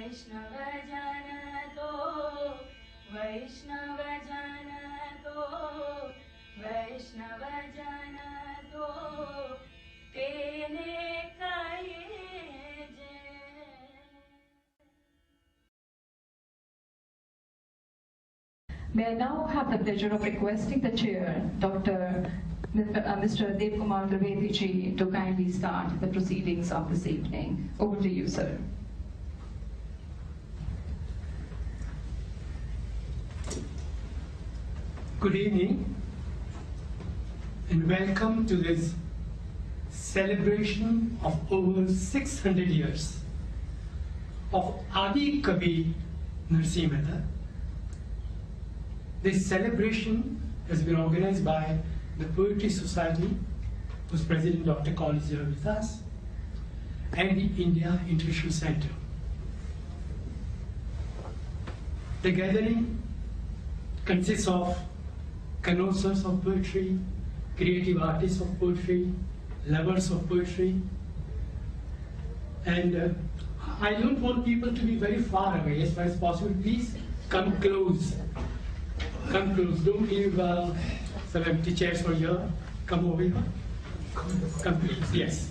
May I now have the pleasure of requesting the chair, Mr. Dev Kumar Trivedi ji, to kindly start the proceedings of this evening. Over to you, sir. Good evening and welcome to this celebration of over 600 years of Adi Kavi Narsinh Mehta. This celebration has been organized by the Poetry Society, whose president Dr. College is here with us, and the India International Centre. The gathering consists of connoisseurs of poetry, creative artists of poetry, lovers of poetry, and I don't want people to be very far away as far as possible. Please come close. Come close. Don't leave some empty chairs for you. Come over here. Come close. Yes.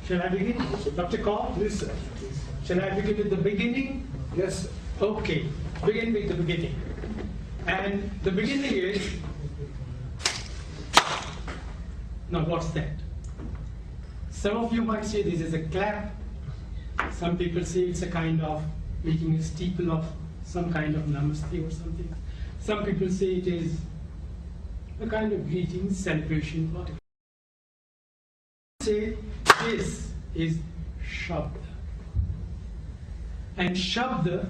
Shall I begin? Dr. Kaur? Yes, sir. Shall I begin with the beginning? Yes, sir. Okay. Begin with the beginning. And the beginning is... Now what's that? Some of you might say this is a clap. Some people say it's a kind of making a steeple of some kind of namaste or something. Some people say it is a kind of greeting, celebration, whatever. Say this is Shabda. And Shabda,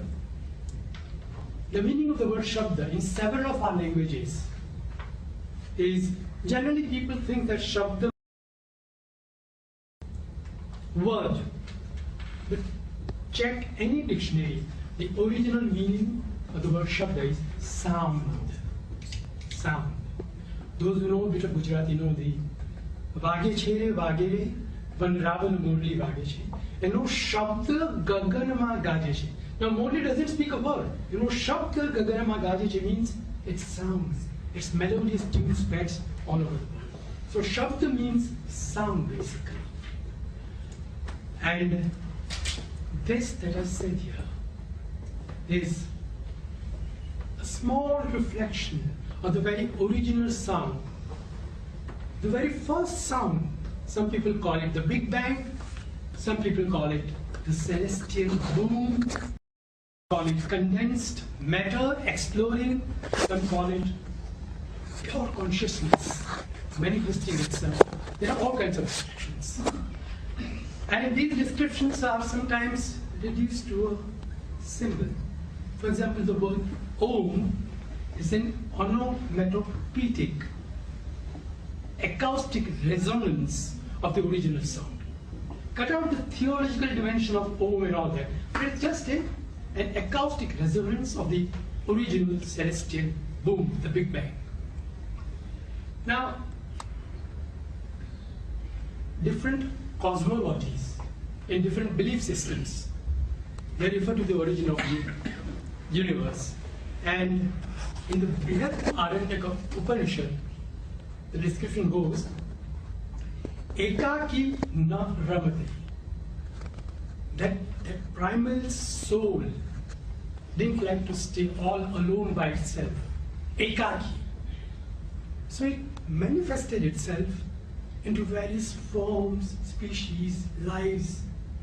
the meaning of the word Shabda in several of our languages is, generally people think that Shabda word. But check any dictionary, the original meaning of the word Shabda is sound. Sound. Those who know a bit of Gujarati know the Vage Chere Vagere Van Ravan Murli Vage Che. And no Shabda Gaganama Gaje. Now Murli doesn't speak a word. You know, Shabda Gaganama Gaje means it sounds. Its melodious tune spreads all over the world. So Shabda means sound basically. And this that I said here is a small reflection of the very original sound. The very first sound, some people call it the Big Bang, some people call it the celestial boom, call it condensed matter exploring, some call it pure consciousness manifesting itself. There are all kinds of descriptions. And these descriptions are sometimes reduced to a symbol. For example, the word Om is an onomatopoeic, acoustic resonance of the original sound. Cut out the theological dimension of Om and all that, but it's just an acoustic resonance of the original celestial boom, the Big Bang. Now, different cosmologies in different belief systems, they refer to the origin of the universe. And in the Brihadaranyaka Upanishad, the description goes, Ekaki na ramate. That primal soul didn't like to stay all alone by itself. Ekaki. So it manifested itself into various forms, species, lives,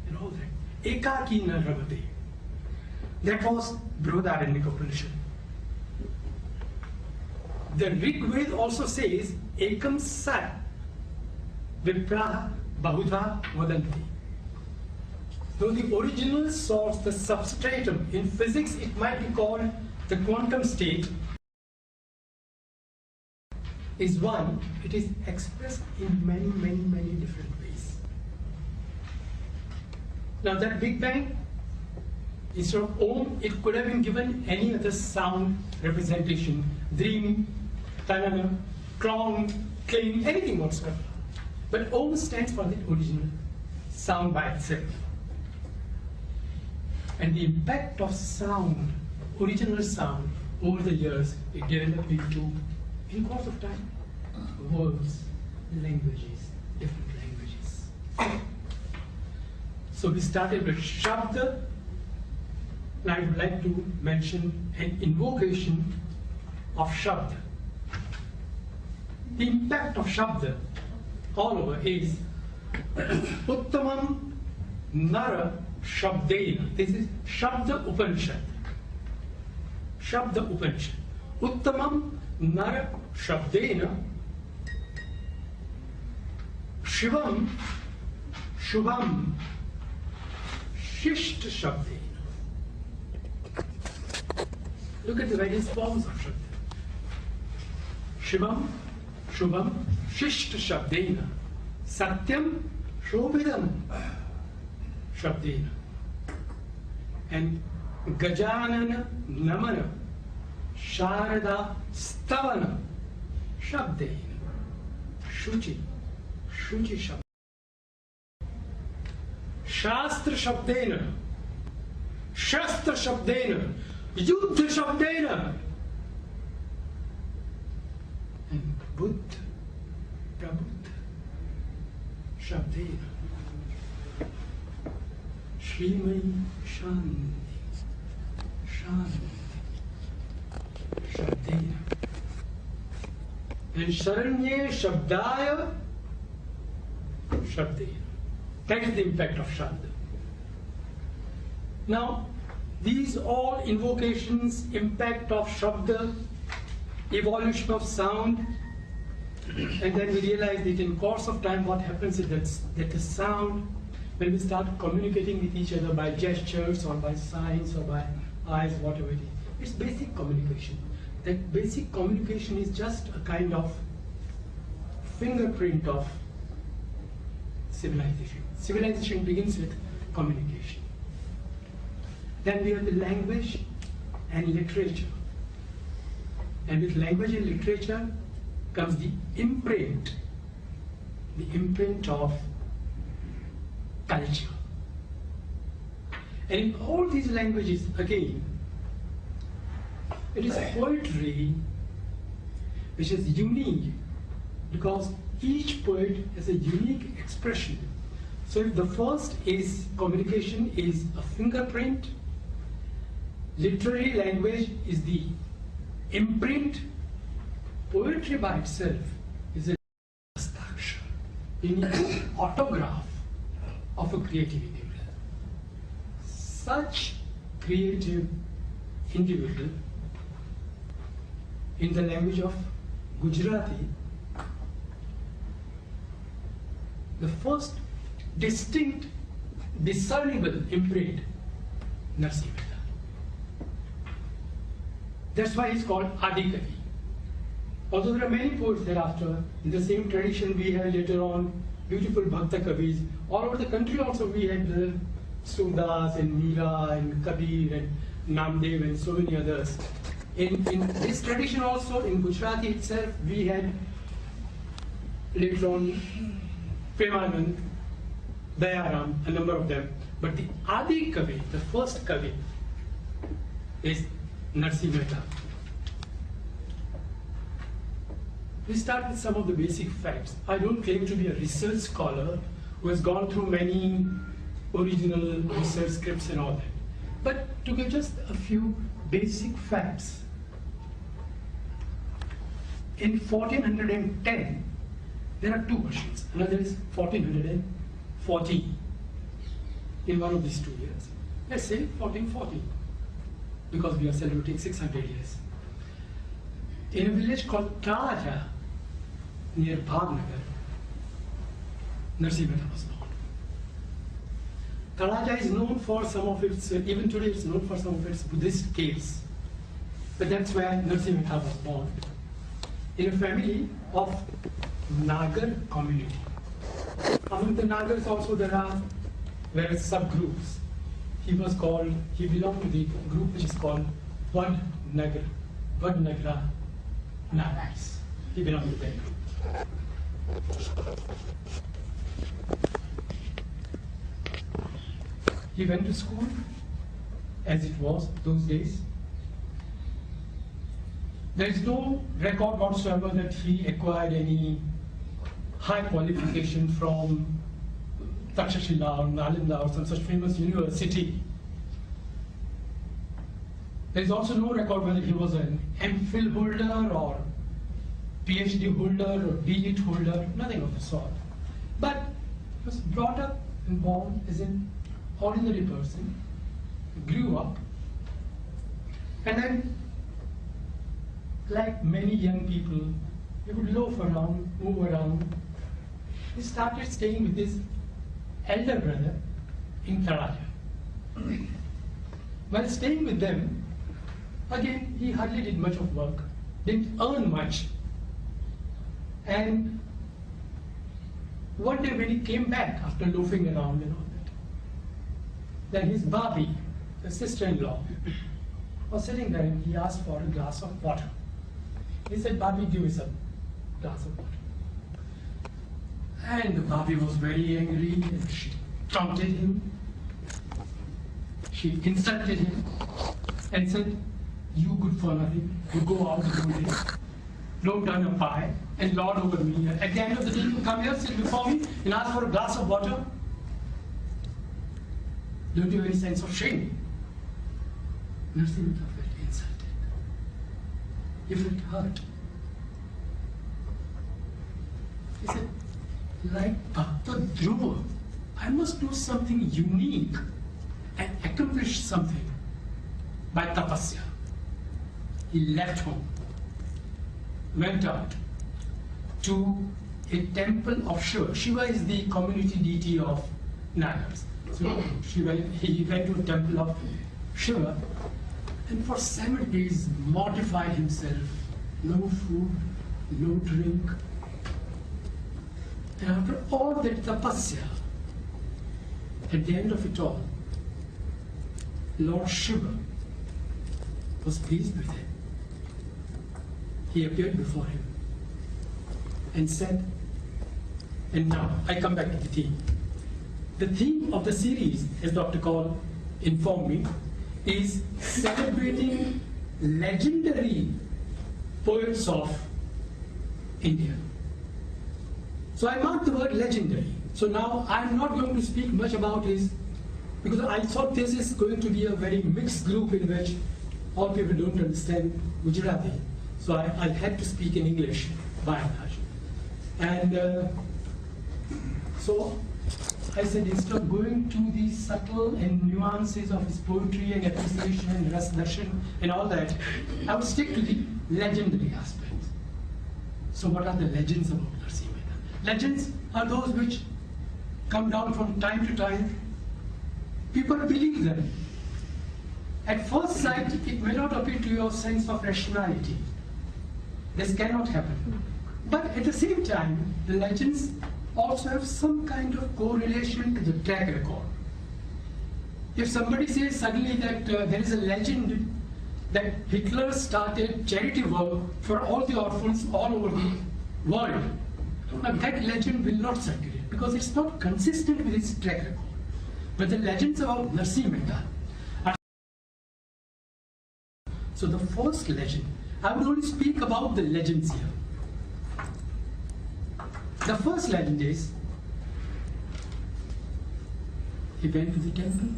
and all that. Ekaki na ramate. That was Brihadaranyaka Upanishad. The Rig Veda also says, Ekam Sat Vipraha Bahudha Vadanti. Though the original source, the substratum, in physics it might be called the quantum state, is one, it is expressed in many, many, many different ways. Now that Big Bang, instead of Om, it could have been given any other sound representation, dream, tanana, clown, cling, anything whatsoever. But Om stands for the original sound by itself. And the impact of sound, original sound, over the years, it developed into, in course of time, words, languages, different languages. So we started with Shabda, and I would like to mention an invocation of Shabda. The impact of Shabda all over is Uttamam Nara Shabdena. This is Shabda Upanishad. Shabda Upanishad. Uttamam Nara Shabdena Shivam Shubham Shisht Shabdena. Look at the various forms of Shabda. Shivam Shubham Shisht Shabdena. Satyam Shobhidam Shabdena. And Gajanana Namana Sharada Stavana Shabdena. Shuchi Shabdena. Shastra Shabdena. Shastra Shabdena. Yuddha Shabdena. And Buddha Prabhuddha Shabdena. Shrimai Shanti Shabdena. And Sharanye Shabdaya Shabdena. That is the impact of Shabda. Now, these all invocations, impact of Shabda, evolution of sound, and then we realize that in course of time what happens is that the sound, when we start communicating with each other by gestures or by signs or by eyes, whatever it is, it's basic communication. That basic communication is just a kind of fingerprint of civilization. Civilization begins with communication. Then we have the language and literature. And with language and literature comes the imprint of culture. And in all these languages, again, it is poetry which is unique because each poet has a unique expression. So if the first is communication is a fingerprint, literary language is the imprint, poetry by itself is a autograph of a creative individual. Such creative individual in the language of Gujarati, the first distinct, discernible imprint, Narsinh Mehta. That's why he's called Adi Kavi. Although there are many poets thereafter, in the same tradition we have later on beautiful Bhakta Kavis. All over the country also we had Surdas and Meera and Kabir and Namdev and so many others. In this tradition also, in Gujarati itself, we had later on Premanand, Dayaram, a number of them. But the Adi Kavi, the first Kavi, is Narsinh Mehta. We start with some of the basic facts. I don't claim to be a research scholar who has gone through many original research scripts and all that. But to give just a few basic facts. In 1410, there are two versions. Another is 1440 in one of these 2 years. Let's say 1440, because we are celebrating 600 years. In a village called Talaja, near Bhavnagar, Narsinh Mehta was born. Talaja is known for some of its, even today it's known for some of its Buddhist caves. But that's where Narsinh Mehta was born. In a family of Nagar community. Among the Nagars also there are various subgroups. He belonged to the group which is called Vad Nagra Nagars. He belonged to that group. he went to school, as it was those days. There is no record whatsoever that he acquired any high qualification from Takshashila or Nalanda or some such famous university. There is also no record whether he was an MPhil holder or PhD holder or B.Lit holder, nothing of the sort. But he was brought up and born as an ordinary person, grew up, and then, like many young people, he would loaf around, move around. He started staying with his elder brother in Karaja. While staying with them, again, he hardly did much of work, didn't earn much. And one day when he came back after loafing around and all that, then his Babi, the sister-in-law, was sitting there and he asked for a glass of water. He said, Babi, give us a glass of water. And the Babi was very angry and she taunted him. She insulted him and said, you good for nothing, you go out and do this. Don't turn a pie and lord over me. At the end of the day, you come here, sit before me and ask for a glass of water. Don't you have any sense of shame? Narsinh Mehta felt insulted. He felt hurt. He said, like Bhakta Dhruva, I must do something unique and accomplish something by tapasya. He left home, went out to a temple of Shiva. Shiva is the community deity of Nagars. So he went to a temple of Shiva and for 7 days mortified himself. No food, no drink. And after all that tapasya, at the end of it all, Lord Shiva was pleased with him. He appeared before him and said, and now I come back to the theme. The theme of the series, as Dr. Kaul informed me, is celebrating legendary poets of India. So I marked the word legendary. So now I'm not going to speak much about his, because I thought this is going to be a very mixed group in which all people don't understand Gujarati. So I had to speak in English by and large. And so I said, instead of going to the subtle and nuances of his poetry and appreciation and ras darshan and all that, I would stick to the legendary aspects. So what are the legends about Narsinh Mehta? Legends are those which come down from time to time. People believe them. At first sight, it may not appeal to your sense of rationality. This cannot happen. But at the same time, the legends also have some kind of correlation to the track record. If somebody says suddenly that there is a legend that Hitler started charity work for all the orphans all over the world, that legend will not circulate because it's not consistent with its track record. But the legends about Narsinh Mehta are. So the first legend, I would only speak about the legends here. The first legend is, he went to the temple,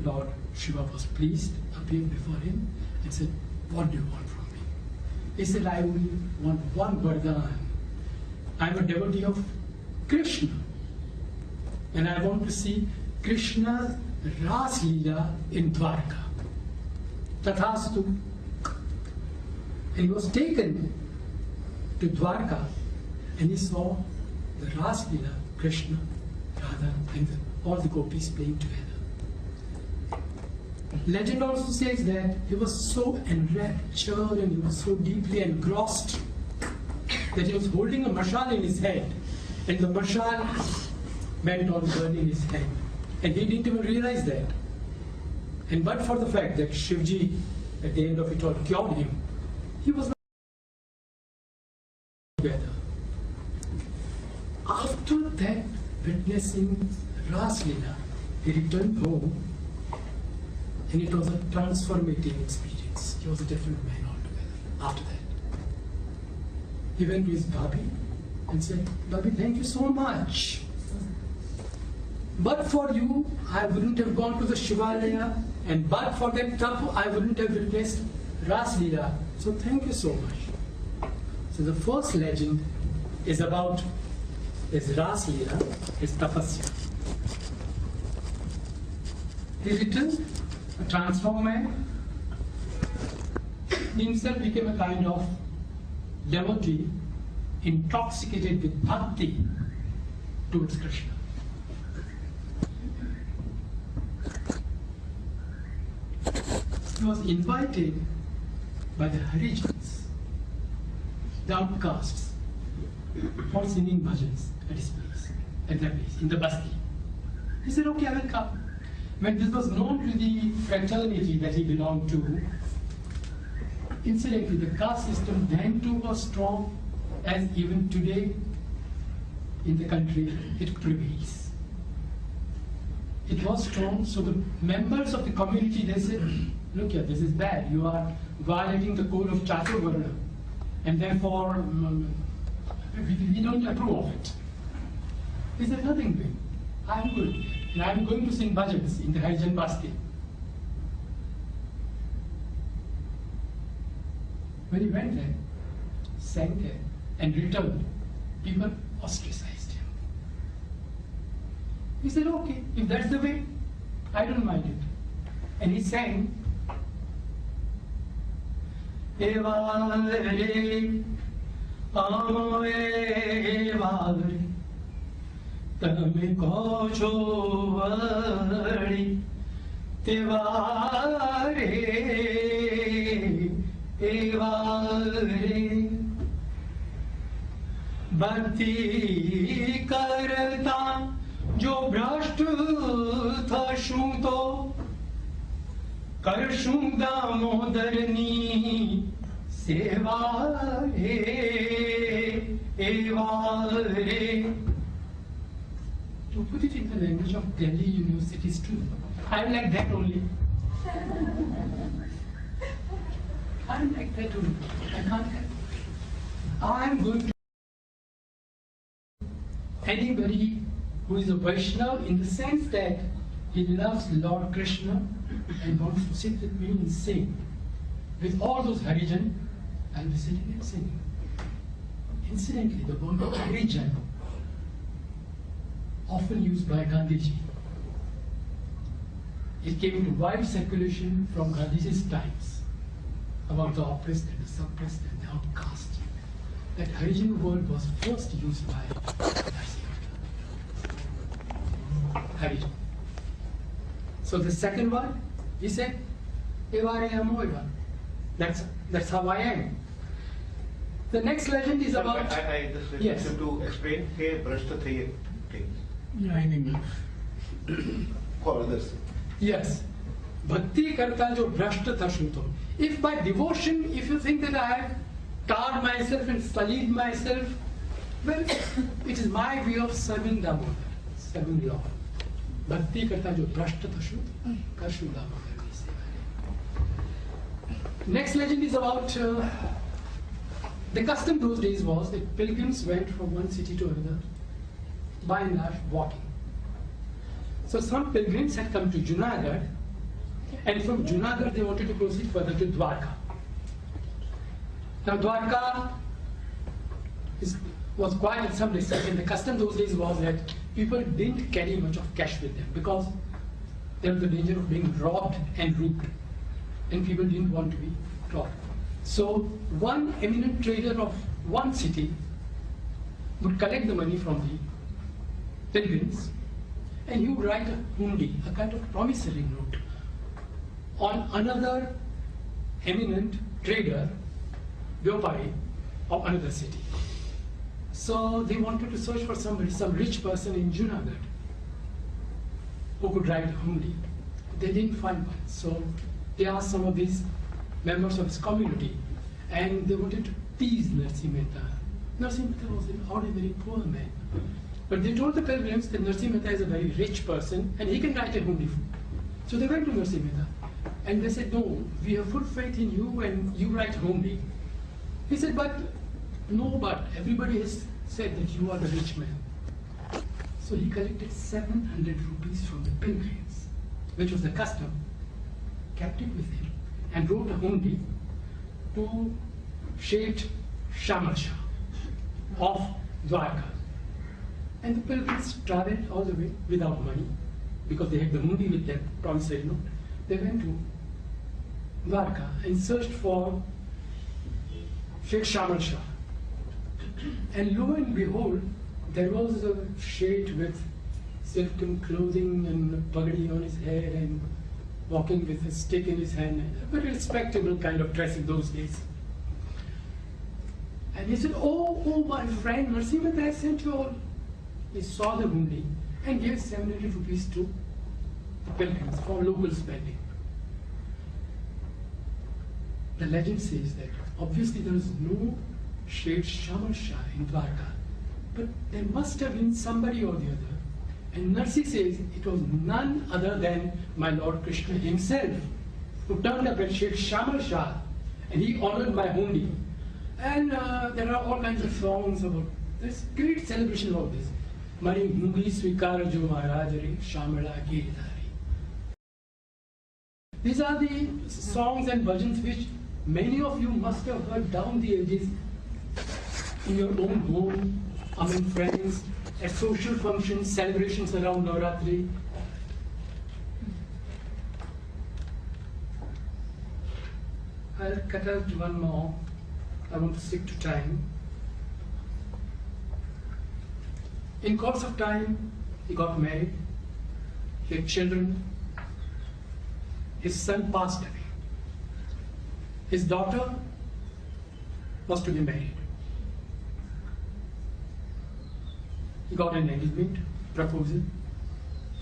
Lord Shiva was pleased, appeared before him and said, what do you want from me? He said, I only want one vardhan. I am a devotee of Krishna and I want to see Krishna's Ras Leela in Dwarka. Tathastu. And he was taken to Dwarka and he saw the Ras Leela, Krishna, Radha and all the gopis playing together. Legend also says that he was so enraptured and he was so deeply engrossed that he was holding a mashal in his hand and the mashal went on burning his hand and he didn't even realize that. And but for the fact that Shivji at the end of it all cured him, he was not together. After that witnessing Ras Leela, he returned home, and it was a transformative experience. He was a different man altogether after that. He went to his Bhabhi and said, Bhabhi, thank you so much. But for you, I wouldn't have gone to the Shivalaya, and but for that tapu, I wouldn't have witnessed Ras Leela. So thank you so much. So the first legend is about his Ras Leela, his tapasya. He returned, a transformed man. He himself became a kind of devotee, intoxicated with bhakti towards Krishna. He was invited by the Harijans, the outcasts, for singing bhajans at his place, at that place, in the Basti. He said, okay, I will come. When this was known to the fraternity that he belonged to, incidentally, the caste system then too was strong, as even today in the country it prevails. It was strong, so the members of the community, they said, look here, this is bad, you are violating the code of Chaturvarna, and therefore we don't approve of it. He said, nothing doing. I am good, and I am going to sing bhajans in the Harijan Basti. When he went there, sang there, and returned, people ostracized him. He said, okay, if that's the way, I don't mind it. And he sang, Evare, Ame Evare, Tame Kocho Vari, Tevare, Evare, Bhakti Karta, Jo Brashtu Thashun To, Karshun Damodarni, Seva Re, Eva Re. To put it in the language of Delhi University student, I'm like that only. I'm like that only. I can't help it. I'm going to anybody who is a Vaishnava in the sense that he loves Lord Krishna and wants to sit with me and sing. With all those Harijan, I'll be sitting and singing. Incidentally, the word Harijan, often used by Gandhiji, it came into wide circulation from Gandhiji's times about the oppressed and the suppressed and the outcast. That Harijan word was first used by Narsinh Mehta. Harijan. So the second one, he said, Evare Amoiva. That's how I am. The next legend is about. I just request yes. him to explain. Hey, Brashta Thaye. Yeah, in English. For others. Yes. Bhakti karta jo brashta thashunto. If by devotion, if you think that I have tarred myself and sullied myself, well, it is my way of serving Damodar, serving Lord. Bhakti karta jo brashta thashunto, karshu Damodar. Next legend is about the custom those days was that pilgrims went from one city to another, by and large walking. So some pilgrims had come to Junagadh, and from Junagadh they wanted to proceed further to Dwarka. Now Dwarka was quite at some distance, and the custom those days was that people didn't carry much of cash with them because there was the danger of being robbed and robbed, and people didn't want to be robbed. So one eminent trader of one city would collect the money from the pilgrims, and he would write a hundi, a kind of promissory note, on another eminent trader, Vyopari, of another city. So they wanted to search for somebody, some rich person in Junagadh who could write a hundi. They didn't find one. So they asked some of these members of his community, and they wanted to tease Narsinh Mehta. Narsinh Mehta was an ordinary poor man. But they told the pilgrims that Narsinh Mehta is a very rich person and he can write a hundi. So they went to Narsinh Mehta and they said, no, we have full faith in you and you write hundi. He said, but everybody has said that you are the rich man. So he collected 700 rupees from the pilgrims, which was the custom, kept it with him, and wrote a hundi to Sheikh Shamal Shah of Dwarka. And the pilgrims traveled all the way without money, because they had the hundi with them, promissory note. They went to Dwarka and searched for Sheikh Shamal Shah. And lo and behold, there was a sheikh with silken clothing and pagadi on his head and walking with a stick in his hand, a very respectable kind of dress in those days. And he said, oh my friend, Narsinh Mehta has sent you all. He saw the hundi and gave 700 rupees to the pilgrims for local spending. The legend says that obviously there is no Sheikh Shamal Shah in Dwarka, but there must have been somebody or the other. And Narsinh says it was none other than my Lord Krishna himself, who turned up at Sheikh Shamal Shah and he honored my hundi. And there are all kinds of songs about this, great celebration about this. Mari hundi swikar jo maharajari Shamala giridhari. These are the songs and bhajans which many of you must have heard down the ages in your own home, among friends, at social functions, celebrations around Navratri. I'll cut out one more. I want to stick to time. In course of time, he got married. He had children. His son passed away. His daughter was to be married. He got an engagement proposal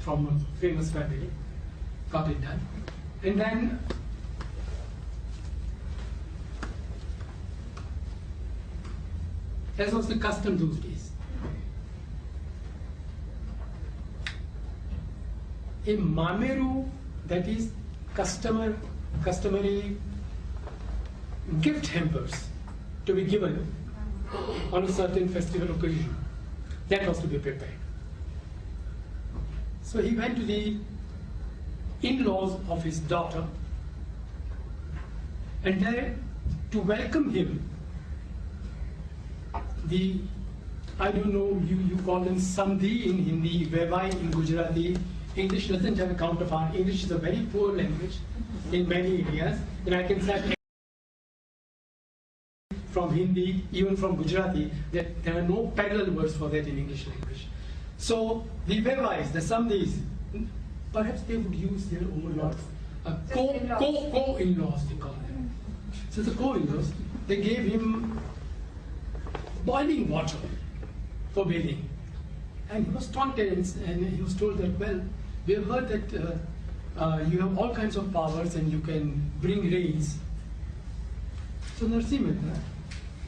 from a famous family, got it done. And then as was the custom those days, a mameru, that is customary gift hampers to be given on a certain festival occasion, that was to be prepared. So he went to the in-laws of his daughter, and there, to welcome him, I don't know, you call them Sandhi in Hindi, Vevai in Gujarati. English doesn't have a counterpart. English is a very poor language in many areas, and I can say from Hindi, even from Gujarati, that there are no parallel words for that in English language. So the Vevais, the Sandhis, perhaps they would use their own co-in-laws, they call them. So the co-in-laws, they gave him boiling water for bathing. And he was taunted and he was told that, well, we have heard that you have all kinds of powers and you can bring rains. So Narsinh Mehta,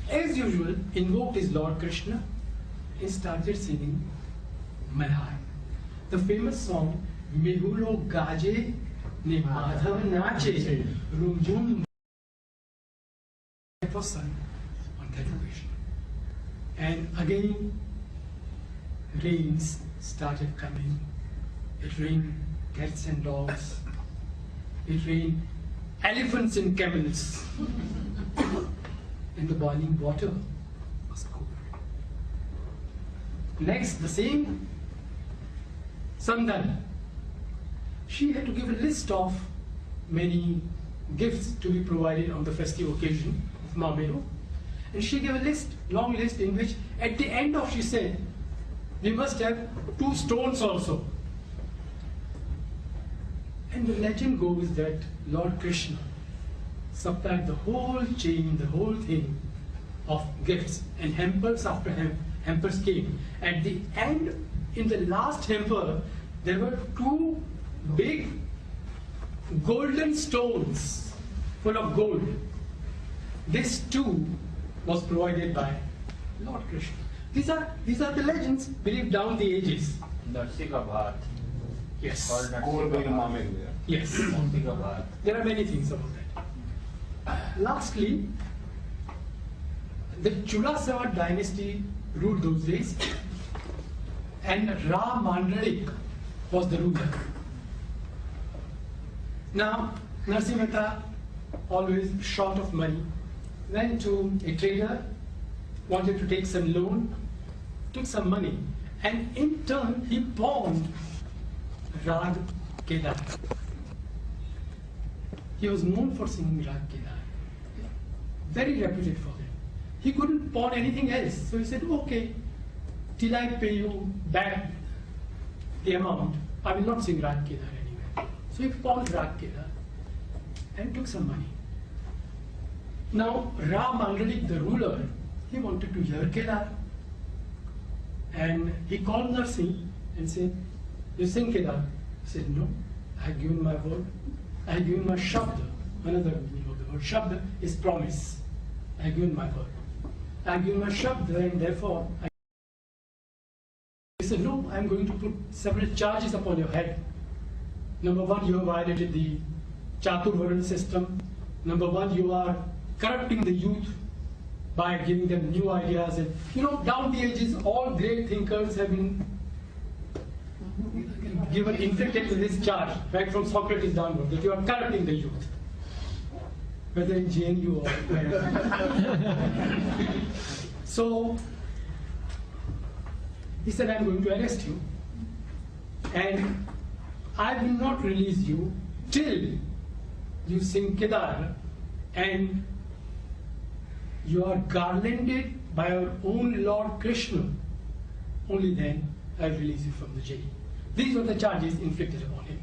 as usual, invoked his Lord Krishna and started singing Malhar. The famous song, Mehulo Gaje Ne Madhav Nache Rumjum, that was sung on that occasion. And again, rains started coming. It rained cats and dogs. It rained elephants and camels. And the boiling water was cold. Next, the same Sandhan, she had to give a list of many gifts to be provided on the festive occasion of Mameru. And she gave a list, long list, in which at the end of, she said, we must have 2 stones also. And the legend goes that Lord Krishna supplied the whole chain, the whole thing of gifts, and hampers after hampers came. At the end, in the last hamper, there were 2 big golden stones full of gold. This too was provided by Lord Krishna. These are the legends believed down the ages. Narsinh Mehta. Yes. Or Narsinh Mehta. Yes. Narsinh Mehta. There are many things about that. Lastly, the Chula dynasty ruled those days, and Ra Mandalik was the ruler. Now, Narsinh Mehta, always short of money, went to a trader, wanted to take some loan, took some money, and in turn he pawned Rag Kedar. He was known for singing Rag Kedar, very reputed for it. He couldn't pawn anything else, so he said, okay, till I pay you back the amount, I will not sing Rag Kedar anyway. So he pawned Rag Kedar and took some money. Now, Ra Mandalik, the ruler, he wanted to hear Kedar. And he called Narsinh and said, you sing Kedar? He said, no, I have given my word. I have given my shabd. Another meaning of the word shabd is promise. I have given my word. I have given my shabd, and therefore he said, no, I am going to put several charges upon your head. Number one, you have violated the Chaturvarna system. Number one, you are corrupting the youth by giving them new ideas. And down the ages, all great thinkers have been given inflicted with this charge, right from Socrates downward, that you are corrupting the youth, whether in GNU or wherever. So he said, I'm going to arrest you, and I will not release you till you sing Kedar and you are garlanded by our own Lord Krishna. Only then I'll release you from the jail. These were the charges inflicted upon him.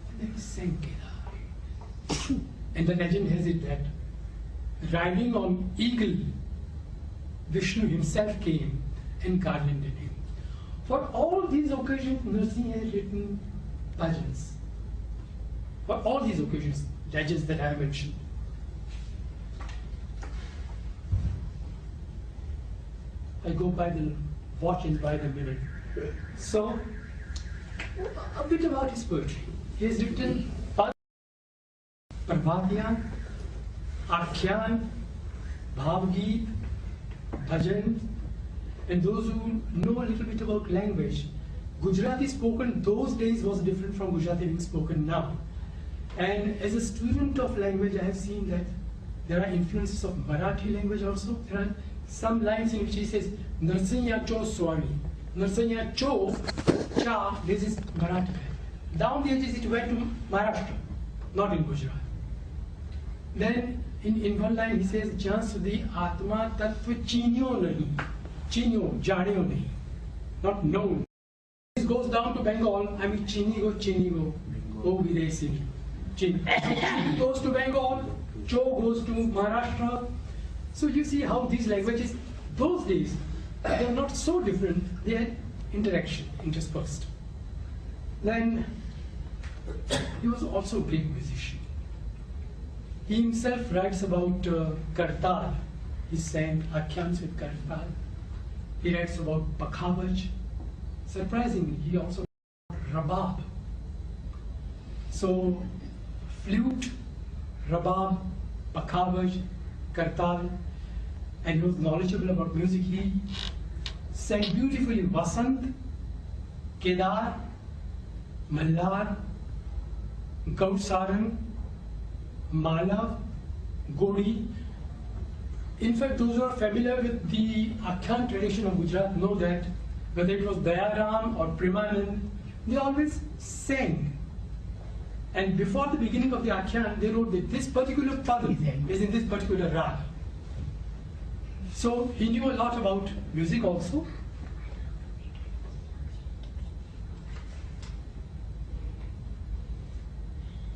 And then he sang Kedar. And the legend has it that riding on eagle, Vishnu himself came and garlanded him. For all these occasions, Narsinh has written bhajans. For all these occasions, legends that I have mentioned. I go by the watch and by the mirror. So, a bit about his poetry. He has written Prabhatiyan, Akhyan, Bhavgeet, Bhajan, and those who know a little bit about language, Gujarati spoken those days was different from Gujarati being spoken now. And as a student of language, I have seen that there are influences of Marathi language also. There are some lines in which he says, Narsinh Cho Swami. Narsinh Cho, Cha, this is Marathi. Down the ages it went to Maharashtra, not in Gujarat. Then in one line he says, Jahan sudhi Atma Tattva Chinyo nahi. Chinyo, Janyo nahi. Not known. This goes down to Bengal, I mean Chini go, O Videsi. Chin goes to Bengal, Cho goes to Maharashtra. So you see how these languages, those days, they are not so different, they had interaction, interspersed. Then, he was also a great musician. He himself writes about Kartal. He sang Akhyans with Kartal. He writes about Pakhavaj. Surprisingly, he also wrote Rabab. So, flute, Rabab, Pakhavaj, Kartal, and was knowledgeable about music. He sang beautifully Vasant, Kedar, Mallar, Gaudsarang, Malav, Godi. In fact, those who are familiar with the Akhyan tradition of Gujarat know that whether it was Dayaram or Premanand, they always sang. And before the beginning of the Akhyan, they wrote that this particular pad is in this particular rag. So he knew a lot about music also.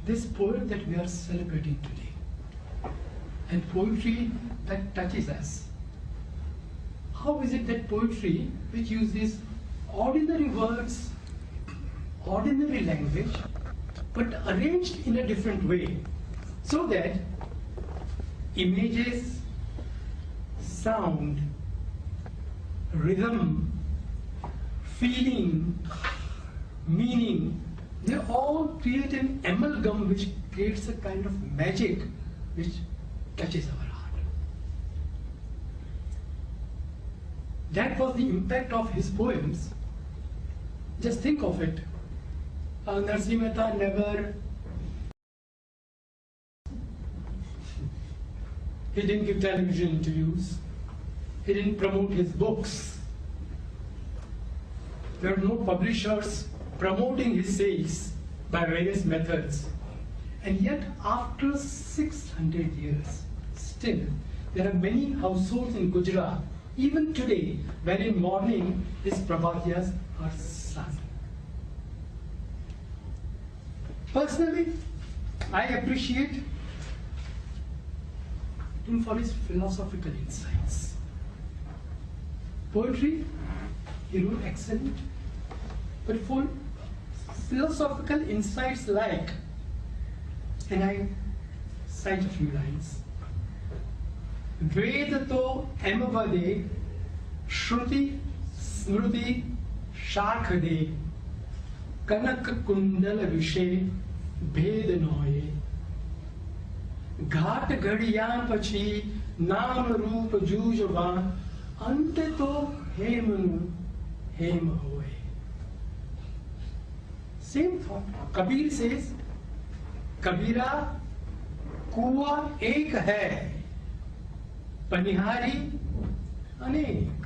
This poet that we are celebrating today, and poetry that touches us, how is it that poetry which uses ordinary words, ordinary language, but arranged in a different way, so that images, sound, rhythm, feeling, meaning, they all create an amalgam which creates a kind of magic which touches our heart. That was the impact of his poems. Just think of it. Narsinh Mehta never, he didn't give television interviews, he didn't promote his books. There were no publishers promoting his sales by various methods. And yet, after 600 years, still, there are many households in Gujarat, even today, where in morning his Prabhatyas are sung. Personally, I appreciate him for his philosophical insights. Poetry, he wrote excellent, but for philosophical insights like, and I cite a few lines, Vedato emavade shruti smruti shakhade kanak kundala vishe bhed noye घाट घड़िया पछी नाम रूप जूझवा अंत तो हेमनु हेम होए. Same thought. Kabir says, कबीरा कुआं एक है, पनिहारी अनेक,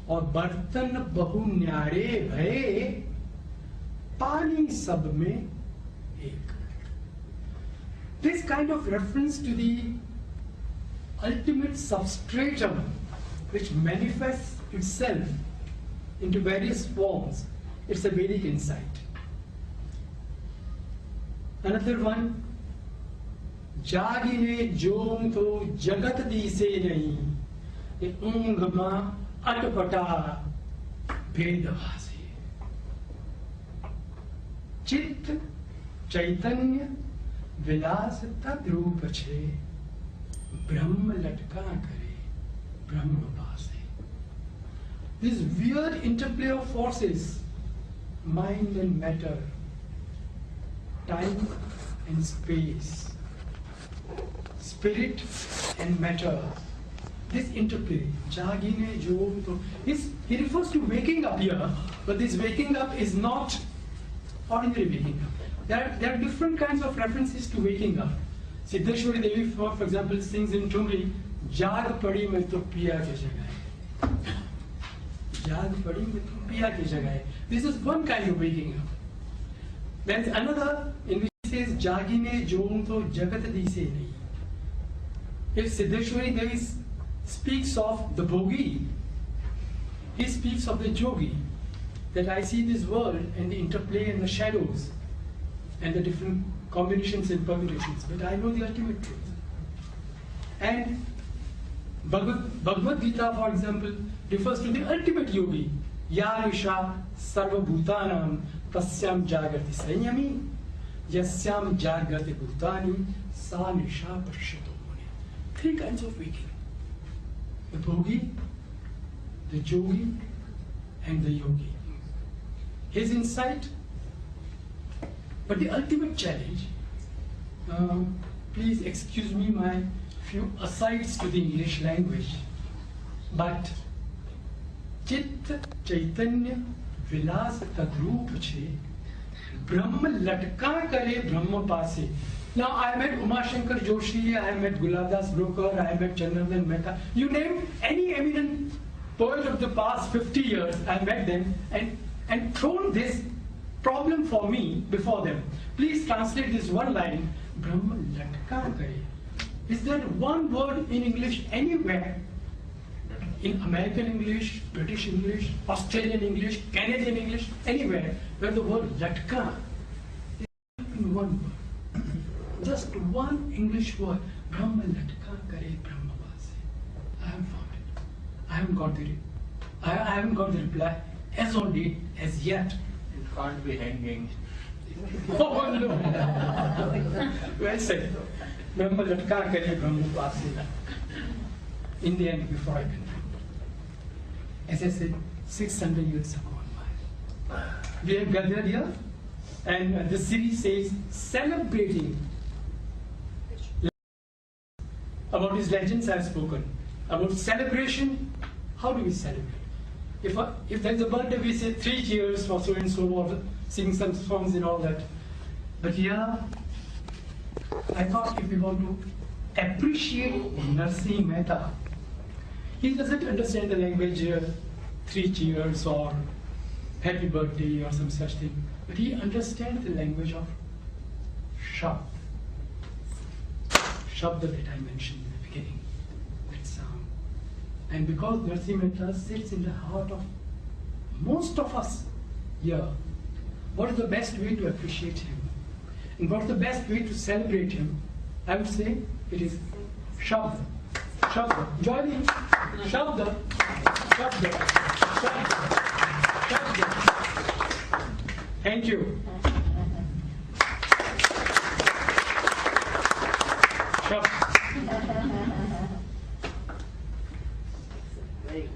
और बर्तन बहु न्यारे भये, पानी सब में एक. This kind of reference to the ultimate substratum which manifests itself into various forms, it's a Vedic insight. Another one, जागिने जोम तो जगत दिसे नहीं, ये ऊंघ मां अटपटा भेदभासे. चित्त चैतन्य विलास तद्रूप छे, ब्रह्म लटका करे ब्रह्म पासे. This weird interplay of forces, mind and matter, time and space, spirit and matter, this interplay, jagine jog to, he refers to waking up here, but this waking up is not ordinary waking up. There are different kinds of references to waking up. Siddheshwari Devi, for example, sings in Tumri, Jag padi mein to piya ki jagah hai. Jag padi mein to piya ki jagah hai. This is one kind of waking up. There's another in which he says, Jagine jom to jagat dise nahi. If Siddheshwari Devi speaks of the bhogi, he speaks of the yogi, that I see this world and the interplay and the shadows and the different combinations and permutations, but I know the ultimate truth. And Bhagavad Gita, for example, refers to the ultimate yogi, Yarisha Sarva Bhutanam Tasyam Jagrati Sanyami Yasyam Jagrati Bhutani Sa Nisha Parshato Muni. Three kinds of waking: the bhogi, the yogi, and the yogi. His insight. But the ultimate challenge, please excuse me my few asides to the English language, but Chit Chaitanya Vilas Tadrup Che Brahma Latka Kare Brahma Pase. Now I met Uma Shankar Joshi, I met Gulabdas Broker, I met Chandravan Mehta. You name any eminent poet of the past 50 years, I met them and thrown this problem for me before them. Please translate this one line, Brahma Latka Kare. Is there one word in English anywhere, in American English, British English, Australian English, Canadian English, anywhere, where the word Latka is in one word? Just one English word, Brahma Latka Kare Brahma Pase. I haven't found it. I haven't got the reply as on date, as yet. Can't be hanging. Oh no! Well said. Brahma Latka Kare Brahma Pase. In the end, before I conclude, as I said, 600 years have gone by. We have gathered here, and the series says celebrating. About his legends I have spoken. About celebration, how do we celebrate? If there's a birthday, we say 3 cheers for so and so, or sing some songs and all that. But here, I thought if we want to appreciate Narsinh Mehta, he doesn't understand the language 3 cheers or happy birthday or some such thing, but he understands the language of shabd. Shabd that I mentioned in the beginning, that sound. And because Narsinh Mehta sits in the heart of most of us here, what is the best way to appreciate him? And what's the best way to celebrate him? I would say it is shabd. Shabd. Join me. Shabd. Shabd. Shabd. Shabd. Thank you. Shabd. Very good.